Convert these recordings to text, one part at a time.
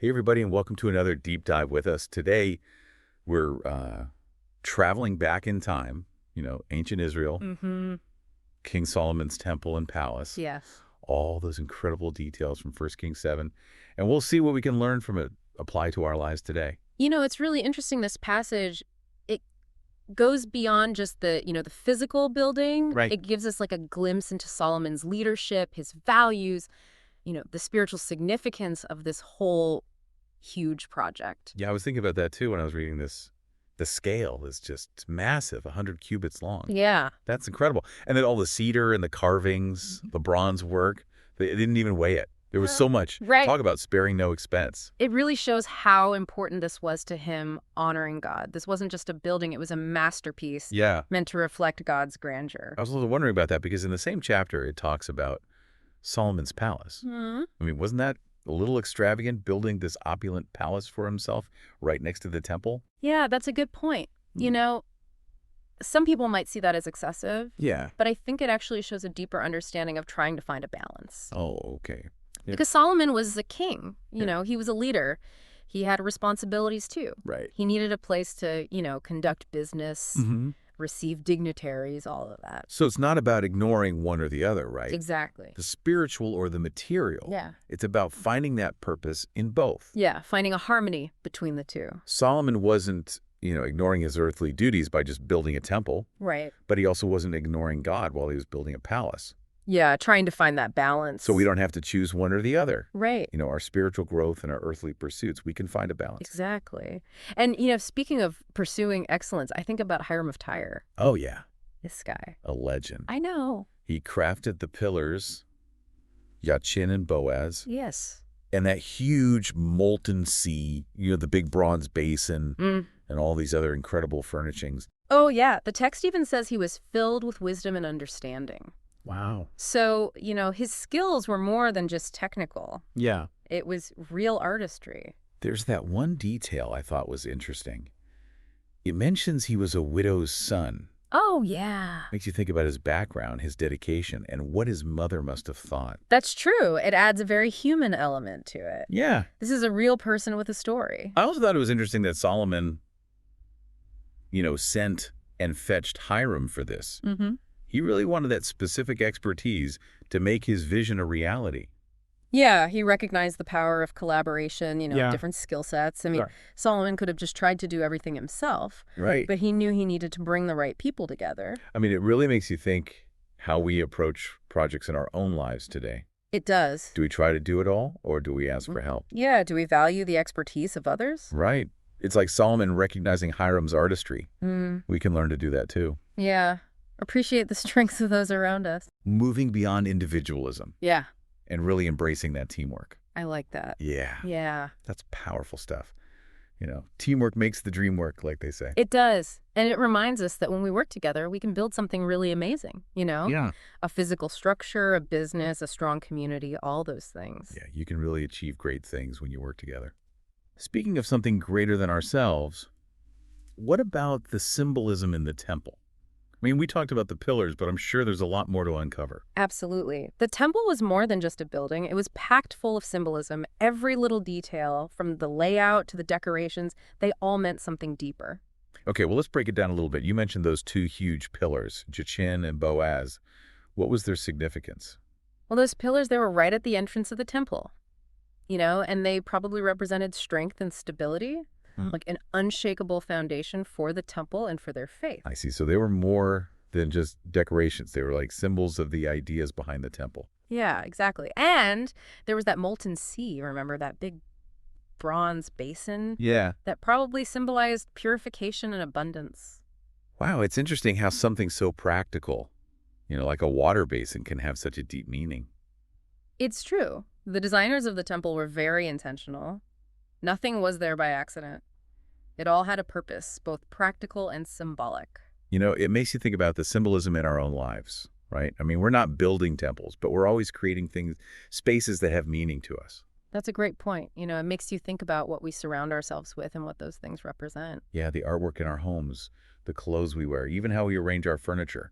Hey, everybody, and welcome to another deep dive with us. Today, we're traveling back in time, ancient Israel, Mm-hmm. King Solomon's temple and palace, Yes. all those incredible details from 1 Kings 7, and we'll see what we can learn from it, apply to our lives today. It's really interesting, this passage. It goes beyond just the physical building. Right. It gives us like a glimpse into Solomon's leadership, his values, the spiritual significance of this whole huge project. Yeah, I was thinking about that too when I was reading this. The scale is just massive, 100 cubits long. Yeah. That's incredible. And then all the cedar and the carvings, the bronze work, they didn't even weigh it. There was so much. Right. Talk about sparing no expense. It really shows how important this was to him honoring God. This wasn't just a building, it was a masterpiece Yeah. meant to reflect God's grandeur. I was also wondering about that because in the same chapter, it talks about Solomon's palace. Hmm. I mean, wasn't that a little extravagant, building this opulent palace for himself right next to the temple? Yeah, that's a good point. Hmm. Some people might see that as excessive, Yeah. but I think it actually shows a deeper understanding of trying to find a balance. Oh, okay. Yeah. Because Solomon was a king, Yeah. he was a leader. He had responsibilities too. Right. He needed a place to, conduct business, Hmm. receive dignitaries, all of that. So it's not about ignoring one or the other, right? Exactly. The spiritual or the material. Yeah. It's about finding that purpose in both. Yeah, finding a harmony between the two. Solomon wasn't, ignoring his earthly duties by just building a temple, Right. but he also wasn't ignoring God while he was building a palace. Yeah, trying to find that balance. So we don't have to choose one or the other. Right. Our spiritual growth and our earthly pursuits, we can find a balance. Exactly. And, speaking of pursuing excellence, I think about Hiram of Tyre. Oh, yeah. This guy. A legend. I know. He crafted the pillars, Yachin and Boaz, Yes. and that huge molten sea, the big bronze basin, and all these other incredible furnishings. Oh, yeah. The text even says he was filled with wisdom and understanding. Wow. So, his skills were more than just technical. Yeah. It was real artistry. There's that one detail I thought was interesting. It mentions he was a widow's son. Oh, yeah. Makes you think about his background, his dedication, and what his mother must have thought. That's true. It adds a very human element to it. Yeah. This is a real person with a story. I also thought it was interesting that Solomon, sent and fetched Hiram for this. Mm-hmm. He really wanted that specific expertise to make his vision a reality. Yeah, he recognized the power of collaboration, Yeah. different skill sets. I mean, Right. Solomon could have just tried to do everything himself, Right. but he knew he needed to bring the right people together. I mean, it really makes you think how we approach projects in our own lives today. It does. Do we try to do it all, or do we ask for help? Yeah, do we value the expertise of others? Right. It's like Solomon recognizing Hiram's artistry. We can learn to do that too. Yeah. Appreciate the strengths of those around us. Moving beyond individualism Yeah, and really embracing that teamwork. I like that. Yeah. Yeah, That's powerful stuff. Teamwork makes the dream work, like they say. it does. And it reminds us that when we work together, we can build something really amazing, Yeah. A physical structure, a business, a strong community, all those things. Yeah, you can really achieve great things when you work together. Speaking of something greater than ourselves, what about the symbolism in the temple? I mean, we talked about the pillars, but I'm sure there's a lot more to uncover. Absolutely. The temple was more than just a building. It was packed full of symbolism. Every little detail, from the layout to the decorations, they all meant something deeper. Okay, well, let's break it down a little bit. You mentioned those two huge pillars, Jachin and Boaz. What was their significance? Well, those pillars, they were right at the entrance of the temple, and they probably represented strength and stability, like an unshakable foundation for the temple and for their faith. I see. So they were more than just decorations. They were like symbols of the ideas behind the temple. Yeah, exactly. And there was that molten sea, remember, that big bronze basin Yeah. that probably symbolized purification and abundance. Wow, it's interesting how something so practical, like a water basin, can have such a deep meaning. It's true. The designers of the temple were very intentional. Nothing was there by accident. It all had a purpose, both practical and symbolic. It makes you think about the symbolism in our own lives, right? I mean, we're not building temples, but we're always creating spaces that have meaning to us. That's a great point. It makes you think about what we surround ourselves with and what those things represent. Yeah, the artwork in our homes, the clothes we wear, even how we arrange our furniture.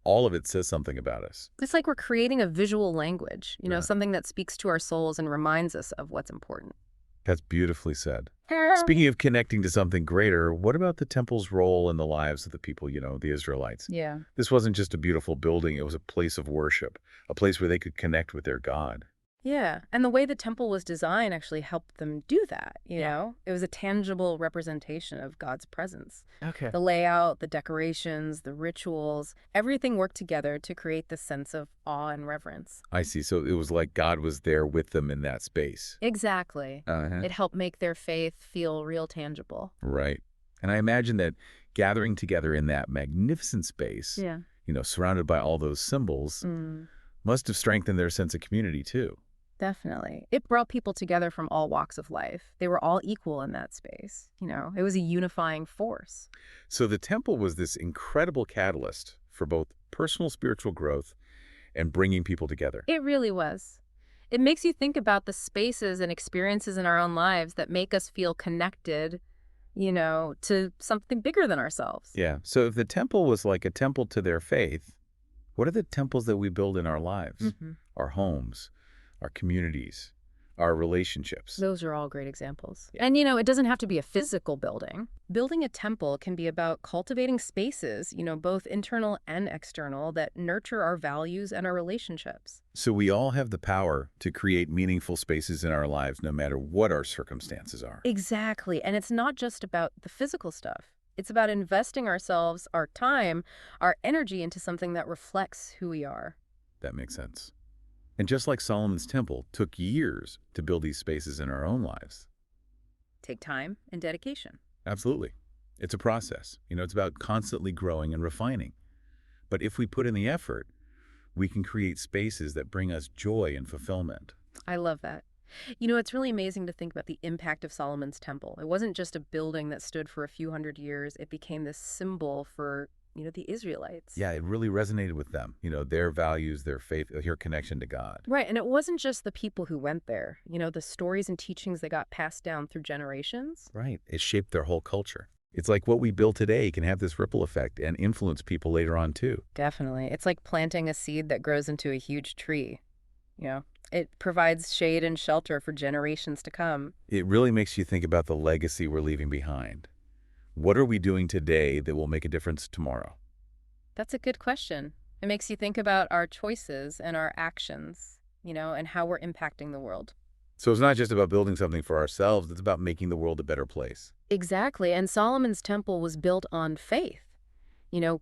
All of it says something about us. It's like we're creating a visual language, Right. something that speaks to our souls and reminds us of what's important. That's beautifully said. Speaking of connecting to something greater, what about the temple's role in the lives of the people, the Israelites? Yeah. This wasn't just a beautiful building, it was a place of worship, a place where they could connect with their God. Yeah, and the way the temple was designed actually helped them do that, you Yeah. know? It was a tangible representation of God's presence. Okay. The layout, the decorations, the rituals, everything worked together to create this sense of awe and reverence. I see. So it was like God was there with them in that space. Exactly. Uh-huh. It helped make their faith feel real tangible. Right. And I imagine that gathering together in that magnificent space, Yeah. surrounded by all those symbols, must have strengthened their sense of community too. Definitely. It brought people together from all walks of life. They were all equal in that space. It was a unifying force. So the temple was this incredible catalyst for both personal spiritual growth and bringing people together. It really was. It makes you think about the spaces and experiences in our own lives that make us feel connected, to something bigger than ourselves. Yeah. So if the temple was like a temple to their faith, what are the temples that we build in our lives? Our homes, our communities, our relationships. Those are all great examples. Yeah. And, it doesn't have to be a physical building. Building a temple can be about cultivating spaces, both internal and external, that nurture our values and our relationships. So we all have the power to create meaningful spaces in our lives no matter what our circumstances are. Exactly. And it's not just about the physical stuff. It's about investing ourselves, our time, our energy into something that reflects who we are. That makes sense. And just like Solomon's temple took years to build these spaces in our own lives. Take time and dedication. Absolutely. It's a process. It's about constantly growing and refining. But if we put in the effort, we can create spaces that bring us joy and fulfillment. I love that. It's really amazing to think about the impact of Solomon's temple. It wasn't just a building that stood for a few hundred years. It became this symbol for, the Israelites. Yeah, it really resonated with them. Their values, their faith, their connection to God. Right, and it wasn't just the people who went there. The stories and teachings that got passed down through generations. Right. It shaped their whole culture. It's like what we build today can have this ripple effect and influence people later on too. Definitely. It's like planting a seed that grows into a huge tree. It provides shade and shelter for generations to come. It really makes you think about the legacy we're leaving behind. What are we doing today that will make a difference tomorrow? That's a good question. It makes you think about our choices and our actions, and how we're impacting the world. So it's not just about building something for ourselves, it's about making the world a better place. Exactly. And Solomon's temple was built on faith.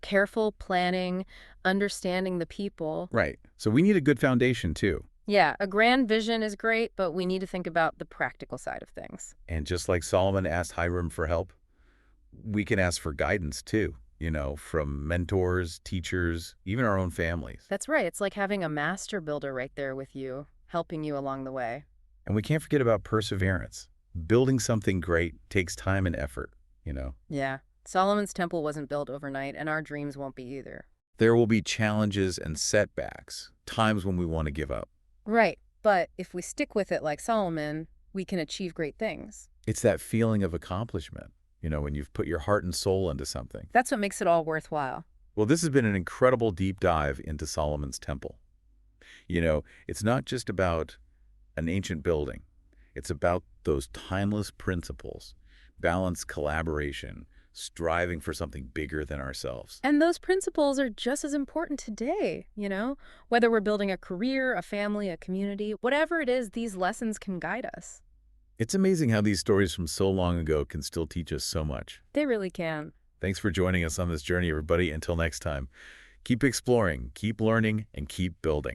Careful planning, understanding the people. Right. So we need a good foundation too. Yeah, a grand vision is great, but we need to think about the practical side of things. And just like Solomon asked Hiram for help, we can ask for guidance too, from mentors, teachers, even our own families. That's right. It's like having a master builder right there with you, helping you along the way. And we can't forget about perseverance. Building something great takes time and effort, Yeah. Solomon's temple wasn't built overnight, and our dreams won't be either. There will be challenges and setbacks, times when we want to give up. Right. But if we stick with it like Solomon, we can achieve great things. It's that feeling of accomplishment, when you've put your heart and soul into something. That's what makes it all worthwhile. Well, this has been an incredible deep dive into Solomon's temple. It's not just about an ancient building. It's about those timeless principles, balanced collaboration, striving for something bigger than ourselves. And those principles are just as important today, whether we're building a career, a family, a community, whatever it is, these lessons can guide us. It's amazing how these stories from so long ago can still teach us so much. They really can. Thanks for joining us on this journey, everybody. Until next time, keep exploring, keep learning, and keep building.